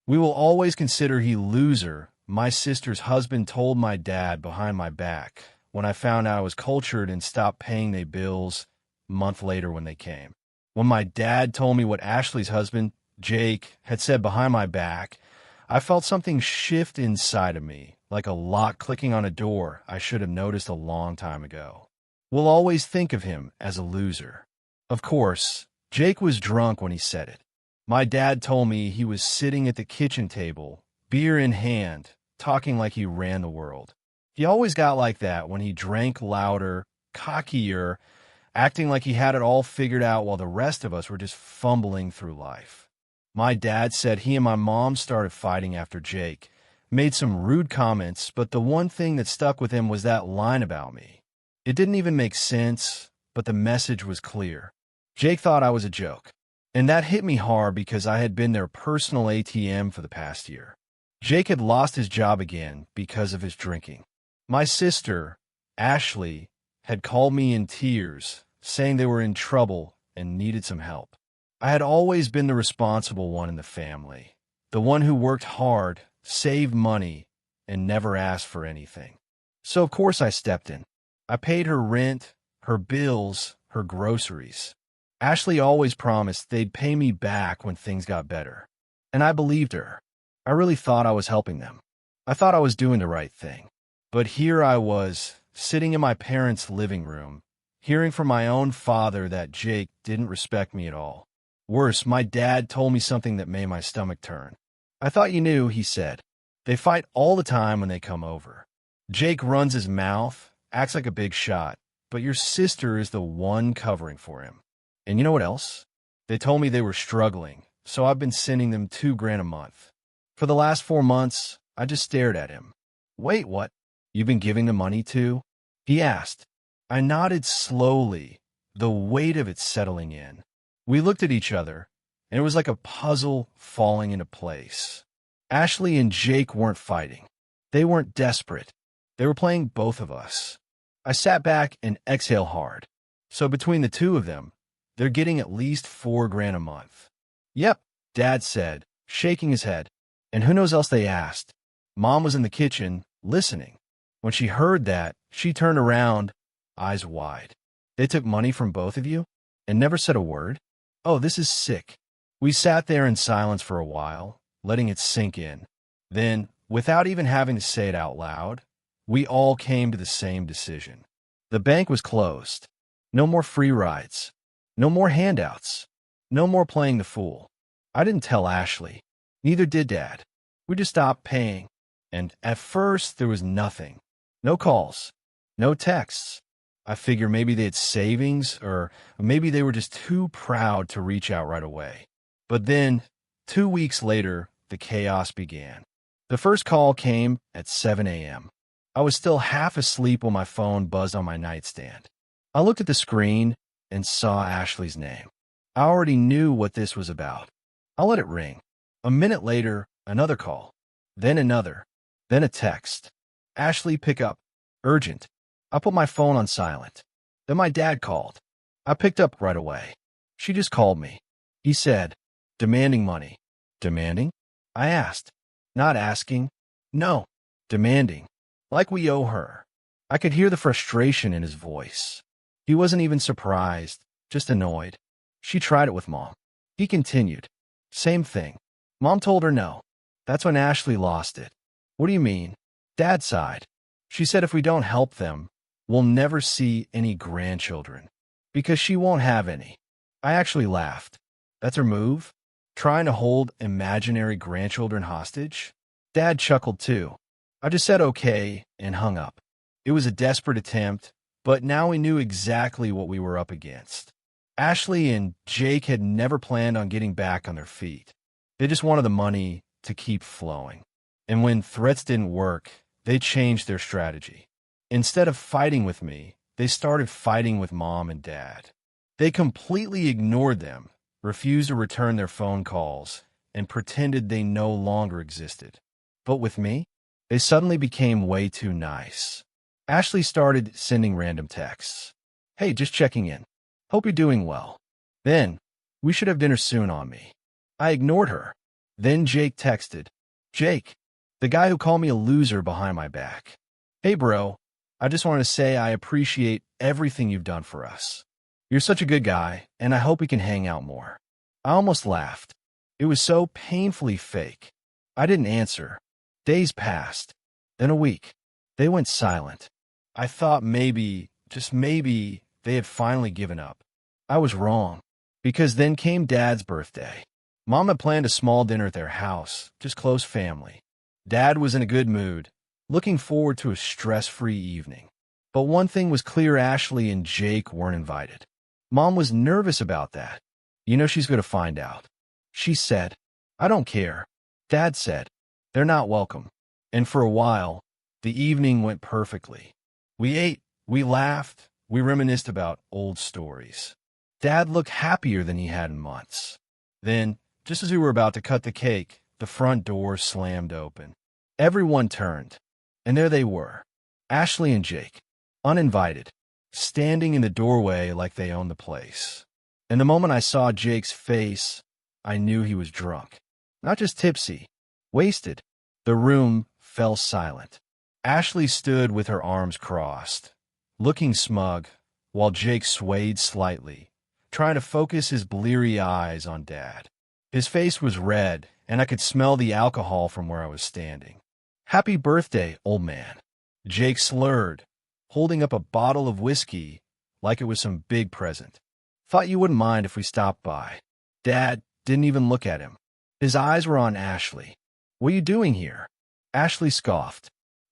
We will always consider he loser. My sister's husband told my dad behind my back when I found out I was cultured and stopped paying their bills a month later when they came. When my dad told me what Ashley's husband, Jake, had said behind my back, I felt something shift inside of me, like a lock clicking on a door I should have noticed a long time ago. We'll always think of him as a loser. Of course, Jake was drunk when he said it. My dad told me he was sitting at the kitchen table, beer in hand, talking like he ran the world. He always got like that when he drank louder, cockier, acting like he had it all figured out while the rest of us were just fumbling through life. My dad said he and my mom started fighting after Jake, made some rude comments, but the one thing that stuck with him was that line about me. It didn't even make sense, but the message was clear. Jake thought I was a joke. And that hit me hard because I had been their personal ATM for the past year. Jake had lost his job again because of his drinking. My sister, Ashley, had called me in tears, saying they were in trouble and needed some help. I had always been the responsible one in the family, the one who worked hard, saved money, and never asked for anything. So of course I stepped in. I paid her rent, her bills, her groceries. Ashley always promised they'd pay me back when things got better. And I believed her. I really thought I was helping them. I thought I was doing the right thing. But here I was, sitting in my parents' living room, hearing from my own father that Jake didn't respect me at all. Worse, my dad told me something that made my stomach turn. I thought you knew, he said. They fight all the time when they come over. Jake runs his mouth, acts like a big shot, but your sister is the one covering for him. And you know what else? They told me they were struggling, so I've been sending them $2,000 a month. For the last 4 months, I just stared at him. Wait, what? You've been giving the money to? He asked. I nodded slowly, the weight of it settling in. We looked at each other, and it was like a puzzle falling into place. Ashley and Jake weren't fighting. They weren't desperate. They were playing both of us. I sat back and exhaled hard. So between the two of them, they're getting at least $4,000 a month. Yep, Dad said, shaking his head. And who knows else they asked. Mom was in the kitchen, listening. When she heard that, she turned around, eyes wide. They took money from both of you? And never said a word? Oh, this is sick. We sat there in silence for a while, letting it sink in. Then, without even having to say it out loud, we all came to the same decision. The bank was closed. No more free rides. No more handouts. No more playing the fool. I didn't tell Ashley. Neither did Dad. We just stopped paying. And at first, there was nothing. No calls. No texts. I figured maybe they had savings, or maybe they were just too proud to reach out right away. But then, 2 weeks later, the chaos began. The first call came at 7 a.m. I was still half asleep when my phone buzzed on my nightstand. I looked at the screen and saw Ashley's name. I already knew what this was about. I let it ring. A minute later, another call. Then another. Then a text. Ashley, pick up. Urgent. I put my phone on silent. Then my dad called. I picked up right away. She just called me. He said, demanding money. Demanding? I asked. Not asking. No. Demanding. Like we owe her. I could hear the frustration in his voice. He wasn't even surprised, just annoyed. She tried it with Mom. He continued. Same thing. Mom told her no. That's when Ashley lost it. What do you mean? Dad sighed. She said if we don't help them, we'll never see any grandchildren. Because she won't have any. I actually laughed. That's her move? Trying to hold imaginary grandchildren hostage? Dad chuckled too. I just said okay and hung up. It was a desperate attempt, but now we knew exactly what we were up against. Ashley and Jake had never planned on getting back on their feet. They just wanted the money to keep flowing. And when threats didn't work, they changed their strategy. Instead of fighting with me, they started fighting with Mom and Dad. They completely ignored them, refused to return their phone calls, and pretended they no longer existed. But with me, they suddenly became way too nice. Ashley started sending random texts. Hey, just checking in. Hope you're doing well. Then, we should have dinner soon on me. I ignored her. Then Jake texted. Jake, the guy who called me a loser behind my back. Hey bro, I just wanted to say I appreciate everything you've done for us. You're such a good guy, and I hope we can hang out more. I almost laughed. It was so painfully fake. I didn't answer. Days passed. Then a week. They went silent. I thought maybe, just maybe, they had finally given up. I was wrong. Because then came Dad's birthday. Mom had planned a small dinner at their house, just close family. Dad was in a good mood, looking forward to a stress-free evening. But one thing was clear: Ashley and Jake weren't invited. Mom was nervous about that. You know she's going to find out. She said, I don't care. Dad said, they're not welcome. And for a while, the evening went perfectly. We ate, we laughed, we reminisced about old stories. Dad looked happier than he had in months. Then, just as we were about to cut the cake, the front door slammed open. Everyone turned, and there they were, Ashley and Jake, uninvited, standing in the doorway like they owned the place. And the moment I saw Jake's face, I knew he was drunk. Not just tipsy, wasted. The room fell silent. Ashley stood with her arms crossed, looking smug, while Jake swayed slightly, trying to focus his bleary eyes on Dad. His face was red, and I could smell the alcohol from where I was standing. Happy birthday, old man. Jake slurred, holding up a bottle of whiskey like it was some big present. Thought you wouldn't mind if we stopped by. Dad didn't even look at him. His eyes were on Ashley. What are you doing here? Ashley scoffed.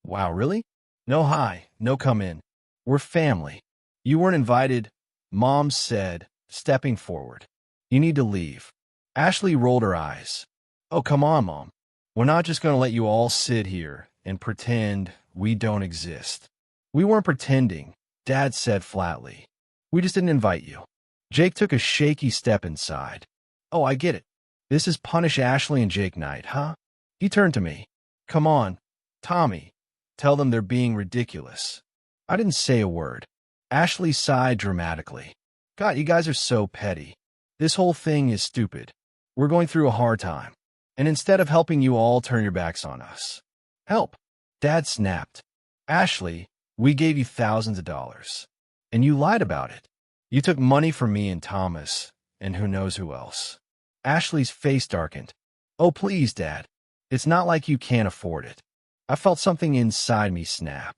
Wow, really? No hi, no come in. We're family. You weren't invited, Mom said, stepping forward. You need to leave. Ashley rolled her eyes. Oh, come on, Mom. We're not just going to let you all sit here and pretend we don't exist. We weren't pretending, Dad said flatly. We just didn't invite you. Jake took a shaky step inside. Oh, I get it. This is Punish Ashley and Jake night, huh? He turned to me. Come on, Tommy. Tell them they're being ridiculous. I didn't say a word. Ashley sighed dramatically. God, you guys are so petty. This whole thing is stupid. We're going through a hard time. And instead of helping, you all turn your backs on us. Help. Dad snapped. Ashley, we gave you thousands of dollars. And you lied about it. You took money from me and Thomas, and who knows who else. Ashley's face darkened. Oh, please, Dad. It's not like you can't afford it. I felt something inside me snap.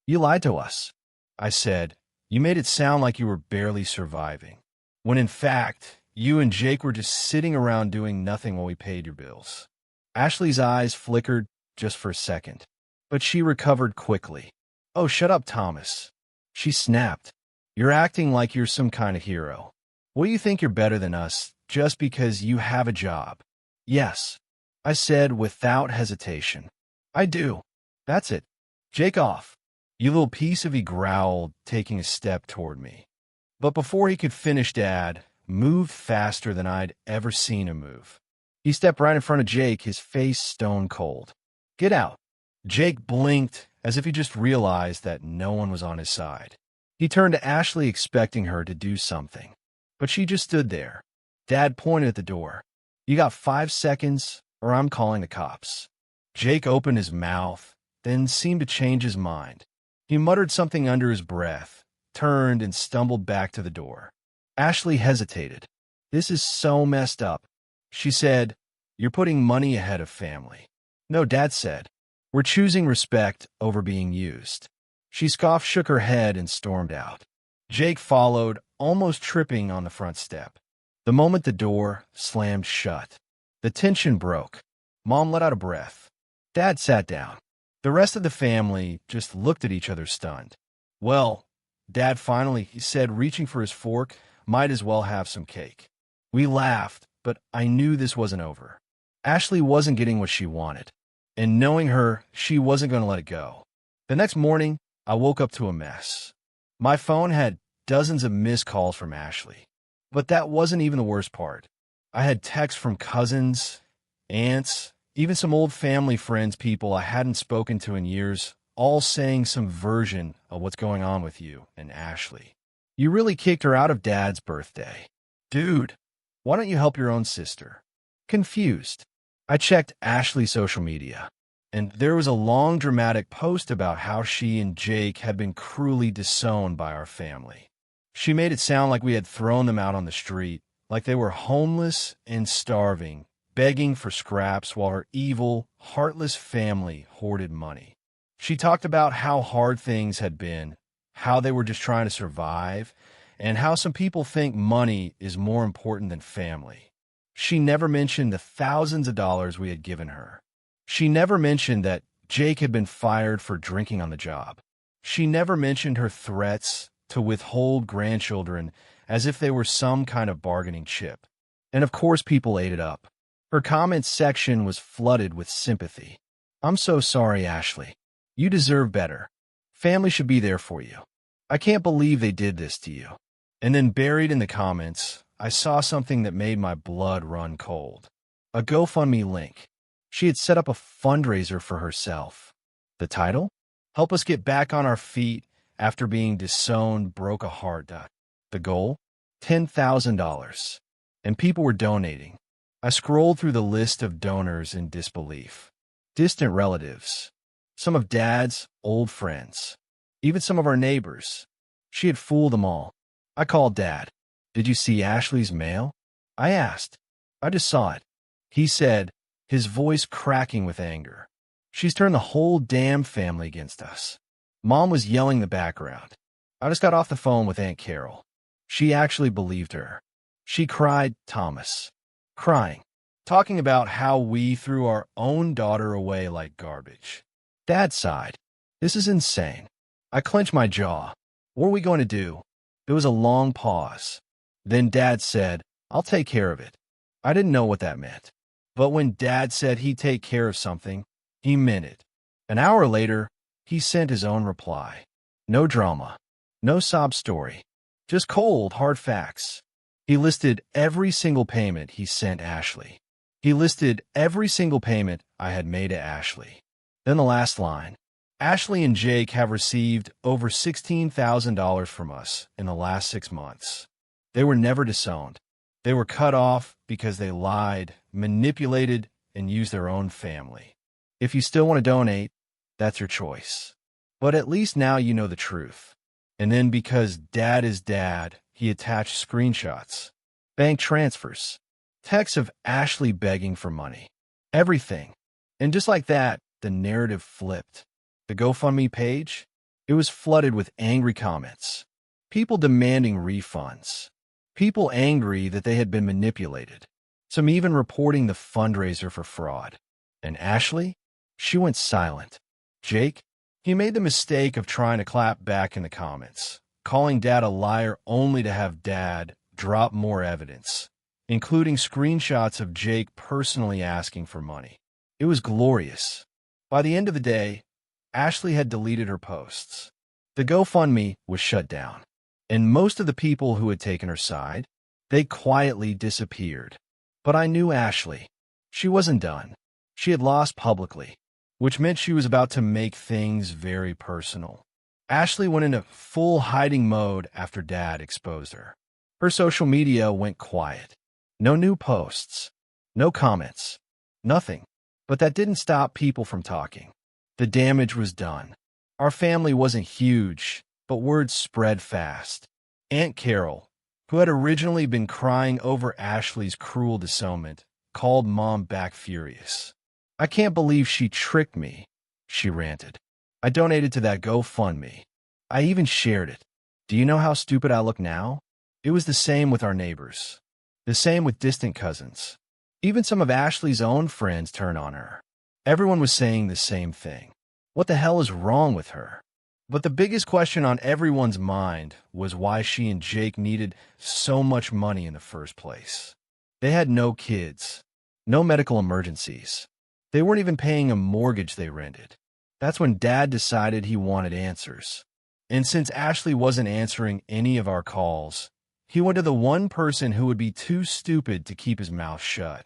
You lied to us. I said, you made it sound like you were barely surviving, when in fact, you and Jake were just sitting around doing nothing while we paid your bills. Ashley's eyes flickered just for a second, but she recovered quickly. Oh, shut up, Thomas. She snapped. You're acting like you're some kind of hero. What do you think you're better than us just because you have a job? Yes, I said without hesitation. I do. That's it. Jake off. You little piece of, he growled, taking a step toward me. But before he could finish, Dad moved faster than I'd ever seen him move. He stepped right in front of Jake, his face stone cold. Get out. Jake blinked as if he just realized that no one was on his side. He turned to Ashley, expecting her to do something. But she just stood there. Dad pointed at the door. You got 5 seconds, or I'm calling the cops. Jake opened his mouth, then seemed to change his mind. He muttered something under his breath, turned, and stumbled back to the door. Ashley hesitated. This is so messed up. She said, you're putting money ahead of family. No, Dad said, we're choosing respect over being used. She scoffed, shook her head, and stormed out. Jake followed, almost tripping on the front step. The moment the door slammed shut, the tension broke. Mom let out a breath. Dad sat down. The rest of the family just looked at each other stunned. Well, Dad finally, he said, reaching for his fork, might as well have some cake. We laughed, but I knew this wasn't over. Ashley wasn't getting what she wanted, and knowing her, she wasn't going to let it go. The next morning, I woke up to a mess. My phone had dozens of missed calls from Ashley. But that wasn't even the worst part. I had texts from cousins, aunts, even some old family friends, people I hadn't spoken to in years, all saying some version of what's going on with you and Ashley. You really kicked her out of Dad's birthday. Dude, why don't you help your own sister? Confused. I checked Ashley's social media, and there was a long dramatic post about how she and Jake had been cruelly disowned by our family. She made it sound like we had thrown them out on the street, like they were homeless and starving, begging for scraps while her evil, heartless family hoarded money. She talked about how hard things had been, how they were just trying to survive, and how some people think money is more important than family. She never mentioned the thousands of dollars we had given her. She never mentioned that Jake had been fired for drinking on the job. She never mentioned her threats to withhold grandchildren as if they were some kind of bargaining chip. And of course, people ate it up. Her comments section was flooded with sympathy. "I'm so sorry, Ashley. You deserve better. Family should be there for you. I can't believe they did this to you." And then buried in the comments, I saw something that made my blood run cold. A GoFundMe link. She had set up a fundraiser for herself. The title? "Help us get back on our feet after being disowned broke a heart." The goal? $10,000. And people were donating. I scrolled through the list of donors in disbelief. Distant relatives. Some of Dad's old friends. Even some of our neighbors. She had fooled them all. I called Dad. "Did you see Ashley's mail?" I asked. "I just saw it." He said, his voice cracking with anger. "She's turned the whole damn family against us." Mom was yelling in the background. I just got off the phone with Aunt Carol. She actually believed her. She cried, Thomas. Crying. Talking about how we threw our own daughter away like garbage. Dad sighed. "This is insane." I clenched my jaw. What are we going to do? There was a long pause. Then Dad said, "I'll take care of it." I didn't know what that meant. But when Dad said he'd take care of something, he meant it. An hour later, he sent his own reply. No drama. No sob story. Just cold, hard facts. He listed every single payment he sent Ashley. He listed every single payment I had made to Ashley. Then the last line. "Ashley and Jake have received over $16,000 from us in the last 6 months. They were never disowned. They were cut off because they lied, manipulated, and used their own family. If you still want to donate, that's your choice. But at least now you know the truth." And then because Dad is Dad, he attached screenshots, bank transfers, texts of Ashley begging for money, everything. And just like that, the narrative flipped. The GoFundMe page, it was flooded with angry comments. People demanding refunds. People angry that they had been manipulated. Some even reporting the fundraiser for fraud. And Ashley? She went silent. Jake? He made the mistake of trying to clap back in the comments, calling Dad a liar only to have Dad drop more evidence, including screenshots of Jake personally asking for money. It was glorious. By the end of the day, Ashley had deleted her posts. The GoFundMe was shut down, and most of the people who had taken her side, they quietly disappeared. But I knew Ashley. She wasn't done. She had lost publicly, which meant she was about to make things very personal. Ashley went into full hiding mode after Dad exposed her. Her social media went quiet. No new posts. No comments. Nothing. But that didn't stop people from talking. The damage was done. Our family wasn't huge, but word spread fast. Aunt Carol, who had originally been crying over Ashley's cruel disownment, called Mom back furious. "I can't believe she tricked me," she ranted. "I donated to that GoFundMe. I even shared it. Do you know how stupid I look now?" It was the same with our neighbors. The same with distant cousins. Even some of Ashley's own friends turned on her. Everyone was saying the same thing. What the hell is wrong with her? But the biggest question on everyone's mind was why she and Jake needed so much money in the first place. They had no kids, no medical emergencies. They weren't even paying a mortgage they rented. That's when Dad decided he wanted answers. And since Ashley wasn't answering any of our calls, he went to the one person who would be too stupid to keep his mouth shut.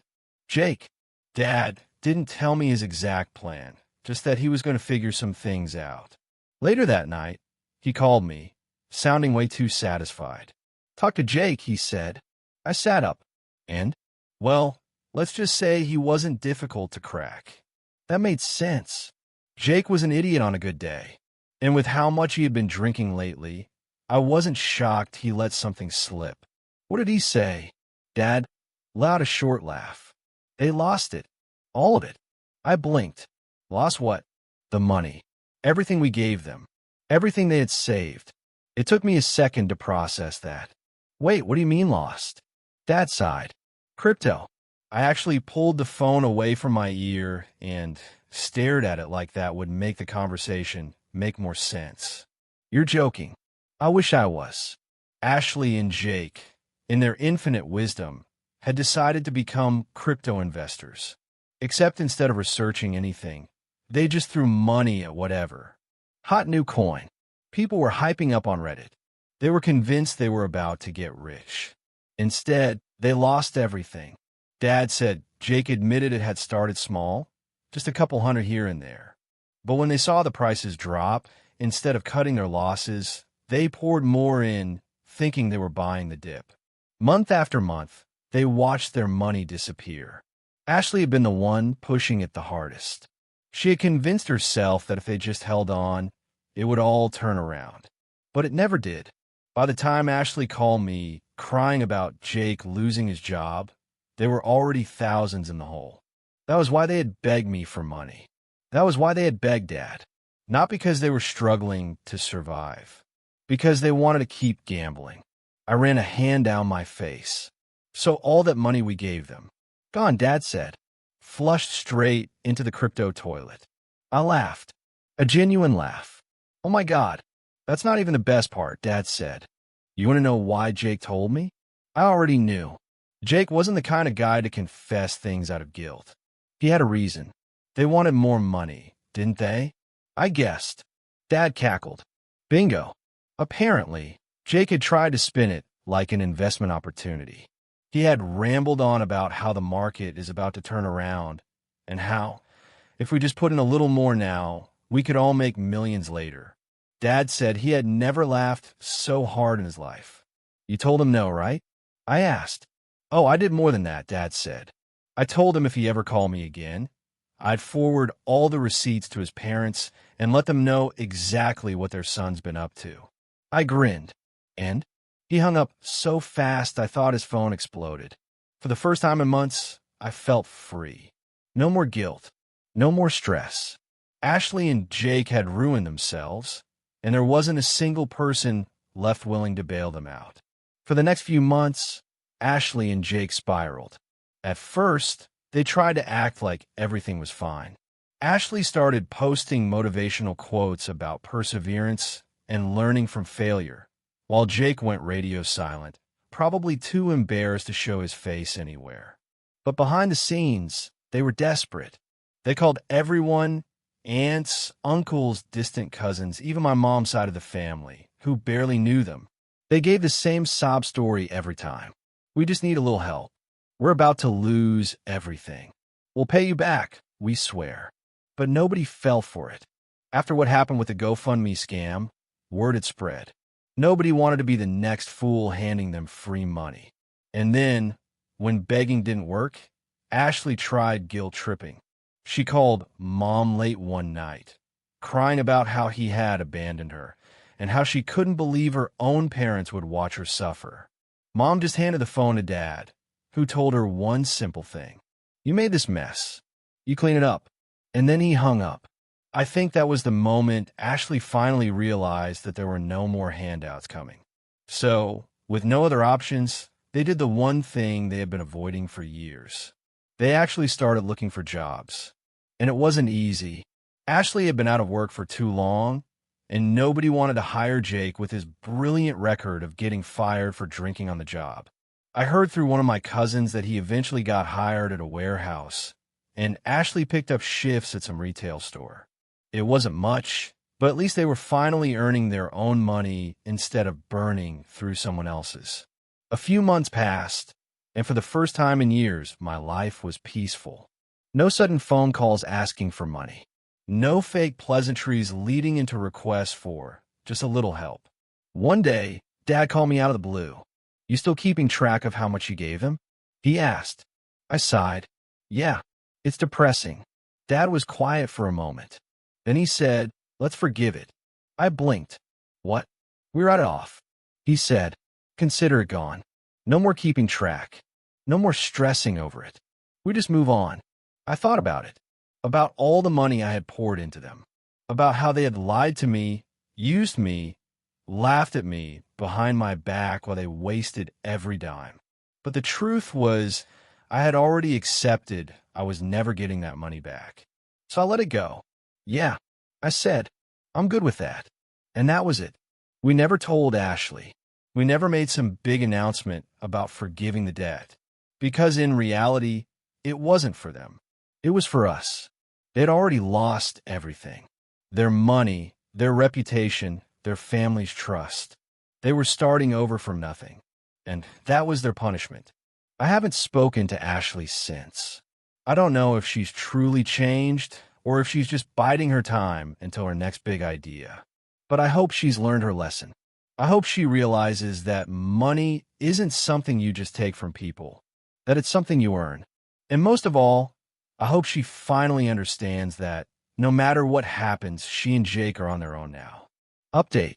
Jake. Dad didn't tell me his exact plan, just that he was going to figure some things out. Later that night, he called me, sounding way too satisfied. "Talk to Jake," he said. I sat up. "And?" "Well, Let's just say he wasn't difficult to crack. That made sense. Jake was an idiot on a good day. And with how much he had been drinking lately, I wasn't shocked he let something slip. What did he say? Dad allowed a short laugh. They lost it. All of it. I blinked. Lost what? The money. Everything we gave them. Everything they had saved. It took me a second to process that. Wait, what do you mean lost? Dad sighed. Crypto. I actually pulled the phone away from my ear and stared at it like that would make the conversation make more sense. You're joking. I wish I was. Ashley and Jake, in their infinite wisdom, had decided to become crypto investors. Except instead of researching anything, they just threw money at whatever. Hot new coin. People were hyping up on Reddit. They were convinced they were about to get rich. Instead, they lost everything. Dad said Jake admitted it had started small, just a couple hundred here and there. But when they saw the prices drop, instead of cutting their losses, they poured more in, thinking they were buying the dip. Month after month, they watched their money disappear. Ashley had been the one pushing it the hardest. She had convinced herself that if they just held on, it would all turn around. But it never did. By the time Ashley called me, crying about Jake losing his job, they were already thousands in the hole. That was why they had begged me for money. That was why they had begged Dad. Not because they were struggling to survive. Because they wanted to keep gambling. I ran a hand down my face. So all that money we gave them. Gone, Dad said. Flushed straight into the crypto toilet. I laughed. A genuine laugh. Oh my God. That's not even the best part, Dad said. You want to know why Jake told me? I already knew. Jake wasn't the kind of guy to confess things out of guilt. He had a reason. They wanted more money, didn't they? I guessed. Dad cackled. Bingo. Apparently, Jake had tried to spin it like an investment opportunity. He had rambled on about how the market is about to turn around and how, if we just put in a little more now, we could all make millions later. Dad said he had never laughed so hard in his life. You told him no, right? I asked. Oh, I did more than that, Dad said. I told him if he ever called me again, I'd forward all the receipts to his parents and let them know exactly what their son's been up to. I grinned. And? He hung up so fast I thought his phone exploded. For the first time in months, I felt free. No more guilt. No more stress. Ashley and Jake had ruined themselves, and there wasn't a single person left willing to bail them out. For the next few months, Ashley and Jake spiraled. At first, they tried to act like everything was fine. Ashley started posting motivational quotes about perseverance and learning from failure, while Jake went radio silent, probably too embarrassed to show his face anywhere. But behind the scenes, they were desperate. They called everyone, aunts, uncles, distant cousins, even my mom's side of the family, who barely knew them. They gave the same sob story every time. We just need a little help. We're about to lose everything. We'll pay you back, we swear. But nobody fell for it. After what happened with the GoFundMe scam, word had spread. Nobody wanted to be the next fool handing them free money. And then, when begging didn't work, Ashley tried guilt-tripping. She called Mom late one night, crying about how he had abandoned her, and how she couldn't believe her own parents would watch her suffer. Mom just handed the phone to Dad, who told her one simple thing. You made this mess. You clean it up. And then he hung up. I think that was the moment Ashley finally realized that there were no more handouts coming. So, with no other options, they did the one thing they had been avoiding for years. They actually started looking for jobs. And it wasn't easy. Ashley had been out of work for too long, and nobody wanted to hire Jake with his brilliant record of getting fired for drinking on the job. I heard through one of my cousins that he eventually got hired at a warehouse, and Ashley picked up shifts at some retail store. It wasn't much, but at least they were finally earning their own money instead of burning through someone else's. A few months passed, and for the first time in years, my life was peaceful. No sudden phone calls asking for money. No fake pleasantries leading into requests for just a little help. One day, Dad called me out of the blue. You still keeping track of how much you gave him? He asked. I sighed. Yeah, it's depressing. Dad was quiet for a moment. Then he said, let's forgive it. I blinked. What? We write it off. He said, consider it gone. No more keeping track. No more stressing over it. We just move on. I thought about it. About all the money I had poured into them. About how they had lied to me, used me, laughed at me behind my back while they wasted every dime. But the truth was, I had already accepted I was never getting that money back. So I let it go. Yeah, I said, I'm good with that. And that was it. We never told Ashley. We never made some big announcement about forgiving the debt. Because in reality, it wasn't for them. It was for us. They'd already lost everything. Their money, their reputation, their family's trust. They were starting over from nothing. And that was their punishment. I haven't spoken to Ashley since. I don't know if she's truly changed or if she's just biding her time until her next big idea. But I hope she's learned her lesson. I hope she realizes that money isn't something you just take from people, that it's something you earn. And most of all, I hope she finally understands that no matter what happens, she and Jake are on their own now. Update.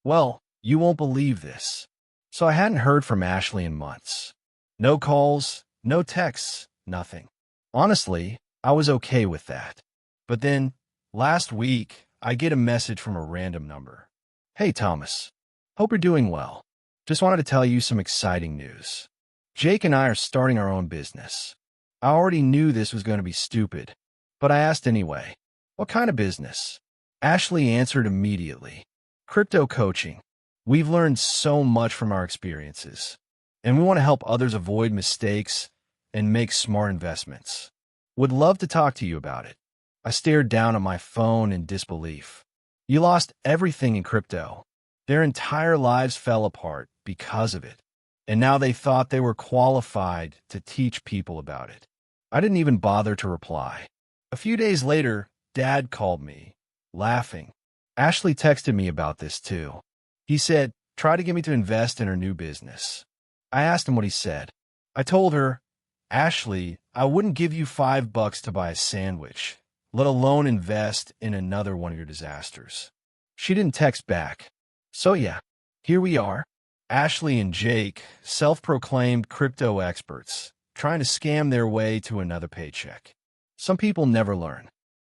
Well, you won't believe this. So I hadn't heard from Ashley in months. No calls, no texts, nothing. Honestly, I was okay with that. But then, last week, I get a message from a random number. Hey, Thomas. Hope you're doing well. Just wanted to tell you some exciting news. Jake and I are starting our own business. I already knew this was going to be stupid, but I asked anyway. What kind of business? Ashley answered immediately. Crypto coaching. We've learned so much from our experiences, and we want to help others avoid mistakes and make smart investments. Would love to talk to you about it. I stared down at my phone in disbelief. You lost everything in crypto. Their entire lives fell apart because of it, and now they thought they were qualified to teach people about it. I didn't even bother to reply. A few days later, Dad called me, laughing. Ashley texted me about this too. He said, try to get me to invest in her new business. I asked him what he said. I told her, Ashley, I wouldn't give you $5 to buy a sandwich, let alone invest in another one of your disasters. She didn't text back. So yeah, here we are. Ashley and Jake, self-proclaimed crypto experts, trying to scam their way to another paycheck. Some people never learn.